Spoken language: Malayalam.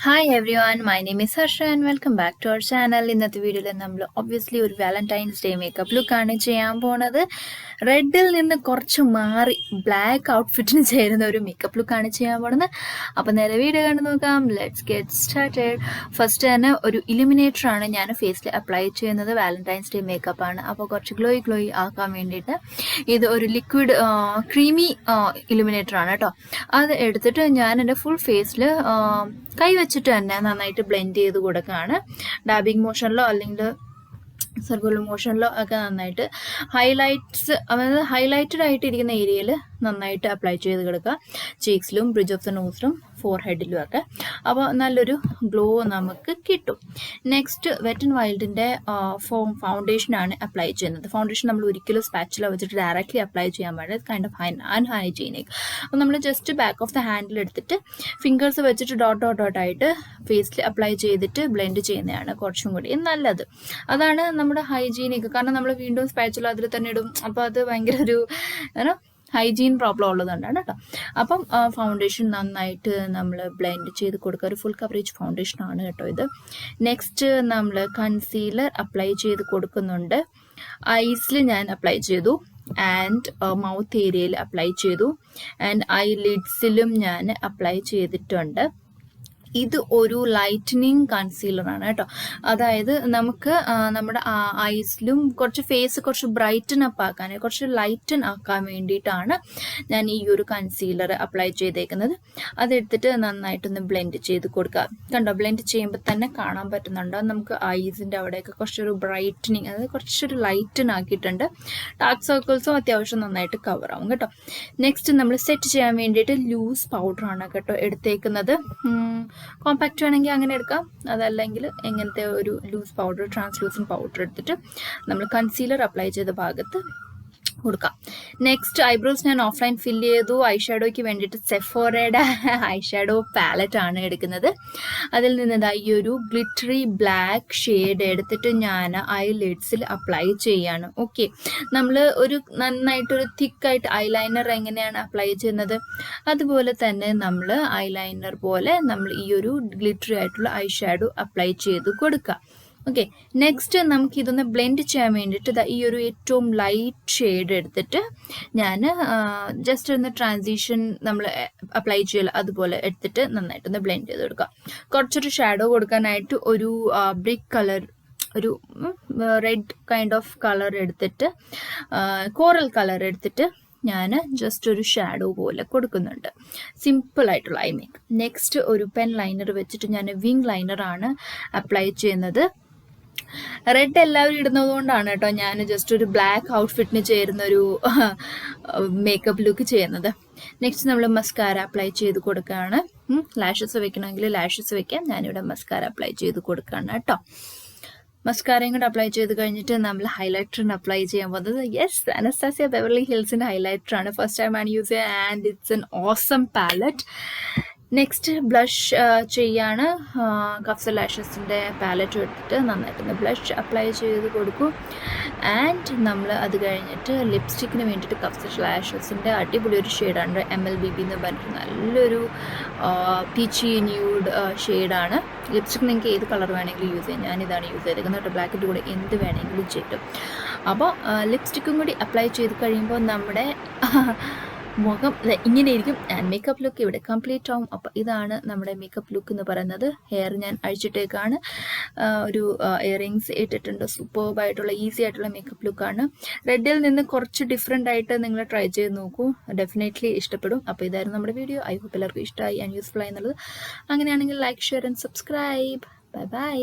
Hi everyone, my name is Harsha and welcome back to our channel. In this video, we will obviously a Valentine's Day makeup look. Red in the black outfit in makeup look. Let's get started. First, illuminator on face apply the Valentine's Day makeup. Glowy this is liquid creamy illuminator. That's full face. കൈ വെച്ചിട്ട് തന്നെ നന്നായിട്ട് ബ്ലെൻഡ് ചെയ്ത് കൊടുക്കുകയാണ് ഡാബിംഗ് മോഷനിലോ അല്ലെങ്കിൽ സർക്കുലർ മോഷനിലോ ഒക്കെ നന്നായിട്ട് ഹൈലൈറ്റ്സ് അതായത് ഹൈലൈറ്റഡ് ആയിട്ടിരിക്കുന്ന ഏരിയയിൽ നന്നായിട്ട് അപ്ലൈ ചെയ്ത് കൊടുക്കുക ചീക്സിലും ബ്രിഡ്ജ് ഓഫ് ദ നോസിലും ഫോർഹെഡിലും ഒക്കെ അപ്പോൾ നല്ലൊരു ഗ്ലോ നമുക്ക് കിട്ടും നെക്സ്റ്റ് വെറ്റ് ആൻഡ് വൈൽഡിൻ്റെ ഫൗണ്ടേഷനാണ് അപ്ലൈ ചെയ്യുന്നത് ഫൗണ്ടേഷൻ നമ്മൾ ഒരിക്കലും സ്പാച്ചില വെച്ചിട്ട് ഡയറക്റ്റ്ലി അപ്ലൈ ചെയ്യാൻ പാടില്ല കൈൻഡ് ഓഫ് അൺഹൈജീനിക് അപ്പോൾ നമ്മൾ just back of the handle എടുത്തിട്ട് ഫിംഗേഴ്സ് വെച്ചിട്ട് ഡോട്ട് ആയിട്ട് ഫേസിൽ അപ്ലൈ ചെയ്തിട്ട് ബ്ലെൻഡ് ചെയ്യുന്നതാണ് കുറച്ചും കൂടി നല്ലത് അതാണ് നമ്മുടെ ഹൈജീനിക് കാരണം നമ്മൾ വീണ്ടും സ്പാച്ചില അതിൽ തന്നെ ഇടും അപ്പോൾ അത് ഭയങ്കര ഒരു ഹൈജീൻ പ്രോബ്ലം ഉള്ളതുകൊണ്ടാണ് കേട്ടോ അപ്പം ഫൗണ്ടേഷൻ നന്നായിട്ട് നമ്മൾ ബ്ലെൻഡ് ചെയ്ത് കൊടുക്കുക ഒരു ഫുൾ കവറേജ് ഫൗണ്ടേഷനാണ് കേട്ടോ ഇത് നെക്സ്റ്റ് നമ്മൾ കൺസീലർ അപ്ലൈ ചെയ്ത് കൊടുക്കുന്നുണ്ട് ഐസിൽ ഞാൻ അപ്ലൈ ചെയ്തു ആൻഡ് മൗത്ത് ഏരിയയിൽ അപ്ലൈ ചെയ്തു ആൻഡ് ഐലിഡ്സിലും ഞാൻ അപ്ലൈ ചെയ്തിട്ടുണ്ട് ഇത് ഒരു ലൈറ്റനിങ് കൺസീലറാണ് കേട്ടോ അതായത് നമുക്ക് നമ്മുടെ ഐസിലും കുറച്ച് ഫേസ് കുറച്ച് ബ്രൈറ്റൻ അപ്പ് ആക്കാൻ കുറച്ച് ലൈറ്റൻ ആക്കാൻ വേണ്ടിയിട്ടാണ് ഞാൻ ഈ ഒരു കൺസീലർ അപ്ലൈ ചെയ്തേക്കുന്നത് അതെടുത്തിട്ട് നന്നായിട്ടൊന്ന് ബ്ലെൻഡ് ചെയ്ത് കൊടുക്കുക കണ്ടോ ബ്ലെൻഡ് ചെയ്യുമ്പോൾ തന്നെ കാണാൻ പറ്റുന്നുണ്ടോ നമുക്ക് ഐസിൻ്റെ അവിടെയൊക്കെ കുറച്ചൊരു ബ്രൈറ്റനിങ് അതായത് കുറച്ചൊരു ലൈറ്റൻ ആക്കിയിട്ടുണ്ട് ഡാർക്ക് സർക്കിൾസും അത്യാവശ്യം നന്നായിട്ട് കവർ ആവും കേട്ടോ നെക്സ്റ്റ് നമ്മൾ സെറ്റ് ചെയ്യാൻ വേണ്ടിയിട്ട് ലൂസ് പൗഡറാണ് കേട്ടോ എടുത്തേക്കുന്നത് കോമ്പാക്റ്റ് വേണമെങ്കിൽ അങ്ങനെ എടുക്കാം അതല്ലെങ്കിൽ എങ്ങനത്തെ ഒരു ലൂസ് പൗഡർ ട്രാൻസ്ലൂസൻ പൗഡർ എടുത്തിട്ട് നമ്മൾ കൺസീലർ അപ്ലൈ ചെയ്ത ഭാഗത്ത് കൊടുക്കാം നെക്സ്റ്റ് ഐബ്രോസ് ഞാൻ ഓഫ്ലൈൻ ഫില്ല് ചെയ്തു ഐഷാഡോയ്ക്ക് വേണ്ടിയിട്ട് സെഫോറയുടെ ഐഷാഡോ പാലറ്റ് ആണ് എടുക്കുന്നത് അതിൽ നിന്ന് ഈ ഒരു ഗ്ലിറ്ററി ബ്ലാക്ക് ഷെയ്ഡ് എടുത്തിട്ട് ഞാൻ ഐലിഡ്സിൽ അപ്ലൈ ചെയ്യാണ് ഓക്കെ നമ്മൾ ഒരു നന്നായിട്ടൊരു തിക്കായിട്ട് ഐലൈനർ എങ്ങനെയാണ് അപ്ലൈ ചെയ്യുന്നത് അതുപോലെ തന്നെ നമ്മൾ ഐലൈനർ പോലെ നമ്മൾ ഈ ഒരു ഗ്ലിറ്ററി ആയിട്ടുള്ള ഐഷാഡോ അപ്ലൈ ചെയ്ത് കൊടുക്കുക ഓക്കെ നെക്സ്റ്റ് നമുക്ക് ഇതൊന്ന് ബ്ലെൻഡ് ചെയ്യാൻ വേണ്ടിയിട്ട് ഈ ഒരു ഏറ്റവും ലൈറ്റ് ഷെയ്ഡ് എടുത്തിട്ട് ഞാൻ ജസ്റ്റ് ഒന്ന് ട്രാൻസിഷൻ നമ്മൾ അപ്ലൈ ചെയ്യല അതുപോലെ എടുത്തിട്ട് നന്നായിട്ടൊന്ന് ബ്ലെൻഡ് ചെയ്ത് കൊടുക്കുക കുറച്ചൊരു ഷാഡോ കൊടുക്കാനായിട്ട് ഒരു ബ്രിക്ക് കളർ ഒരു റെഡ് കൈൻഡ് ഓഫ് കളർ എടുത്തിട്ട് കോറൽ കളർ എടുത്തിട്ട് ഞാൻ ജസ്റ്റ് ഒരു ഷാഡോ പോലെ കൊടുക്കുന്നുണ്ട് സിമ്പിൾ ആയിട്ടുള്ള ഐ മേക്ക് നെക്സ്റ്റ് ഒരു പെൻ ലൈനർ വെച്ചിട്ട് ഞാൻ വിങ് ലൈനറാണ് അപ്ലൈ ചെയ്യുന്നത് റെഡ് എല്ലാവരും ഇടുന്നത് കൊണ്ടാണ് കേട്ടോ ഞാൻ ജസ്റ്റ് ഒരു ബ്ലാക്ക് ഔട്ട്ഫിറ്റിന് ചേരുന്ന ഒരു മേക്കപ്പ് ലുക്ക് ചെയ്യുന്നത് നെക്സ്റ്റ് നമ്മൾ മസ്കാര അപ്ലൈ ചെയ്ത് കൊടുക്കുകയാണ് ലാഷസ് വെക്കണമെങ്കിൽ ലാഷസ് വെക്കാം ഞാനിവിടെ മസ്കാര അപ്ലൈ ചെയ്ത് കൊടുക്കുകയാണ് കേട്ടോ മസ്കാരയും കൂടെ അപ്ലൈ ചെയ്ത് കഴിഞ്ഞിട്ട് നമ്മൾ ഹൈലൈറ്ററിന് അപ്ലൈ ചെയ്യാൻ പോകുന്നത് യെസ് അനസ്താസിയ ബെവർലി ഹിൽസിൻ്റെ ഹൈലൈറ്ററാണ് ഫസ്റ്റ് ടൈം ആണ് യൂസ് ചെയ്യുക and it's an awesome palette next blush ചെയ്യാണ് കഫ്സ ലാഷസിൻ്റെ പാലറ്റ് എടുത്തിട്ട് നന്നായിട്ടൊന്ന് ബ്ലഷ് അപ്ലൈ ചെയ്ത് കൊടുക്കും ആൻഡ് നമ്മൾ അത് കഴിഞ്ഞിട്ട് ലിപ്സ്റ്റിക്കിന് വേണ്ടിയിട്ട് കഫ്സ ലാഷസിൻ്റെ അടിപൊളി ഒരു ഷെയ്ഡാണ് MLBB എന്ന് പറഞ്ഞിട്ട് നല്ലൊരു പീച്ചി ന്യൂഡ് ഷെയ്ഡാണ് ലിപ്സ്റ്റിക് നിങ്ങൾക്ക് ഏത് കളർ വേണമെങ്കിലും യൂസ് ചെയ്യാം ഞാനിതാണ് യൂസ് ചെയ്തേക്കുന്നത് കേട്ടോ ബ്ലാക്കിൻ്റെ കൂടെ എന്ത് വേണമെങ്കിലും ചെയ്യും അപ്പോൾ ലിപ്സ്റ്റിക്കും കൂടി അപ്ലൈ ചെയ്ത് കഴിയുമ്പോൾ നമ്മുടെ മുഖം ഇങ്ങനെ ഇരിക്കും ആൻഡ് മേക്കപ്പ് ലുക്ക് ഇവിടെ കംപ്ലീറ്റ് ആവും അപ്പോൾ ഇതാണ് നമ്മുടെ മേക്കപ്പ് ലുക്ക് എന്ന് പറയുന്നത് ഹെയർ ഞാൻ അഴിച്ചിട്ടേക്കാണ് ഒരു ഇയറിങ്സ് ഇട്ടിട്ടുണ്ട് സൂപ്പർബായിട്ടുള്ള ഈസി ആയിട്ടുള്ള മേക്കപ്പ് ലുക്കാണ് റെഡിൽ നിന്ന് കുറച്ച് ഡിഫറെൻ്റ് ആയിട്ട് നിങ്ങൾ ട്രൈ ചെയ്ത് നോക്കൂ ഡെഫിനറ്റ്ലി ഇഷ്ടപ്പെടും അപ്പോൾ ഇതായിരുന്നു നമ്മുടെ വീഡിയോ ഐ ഹോപ്പ് എല്ലാവർക്കും ഇഷ്ടമായി ആൻഡ് യൂസ്ഫുൾ ആയി എന്നുള്ളത് അങ്ങനെയാണെങ്കിൽ like share and subscribe bye bye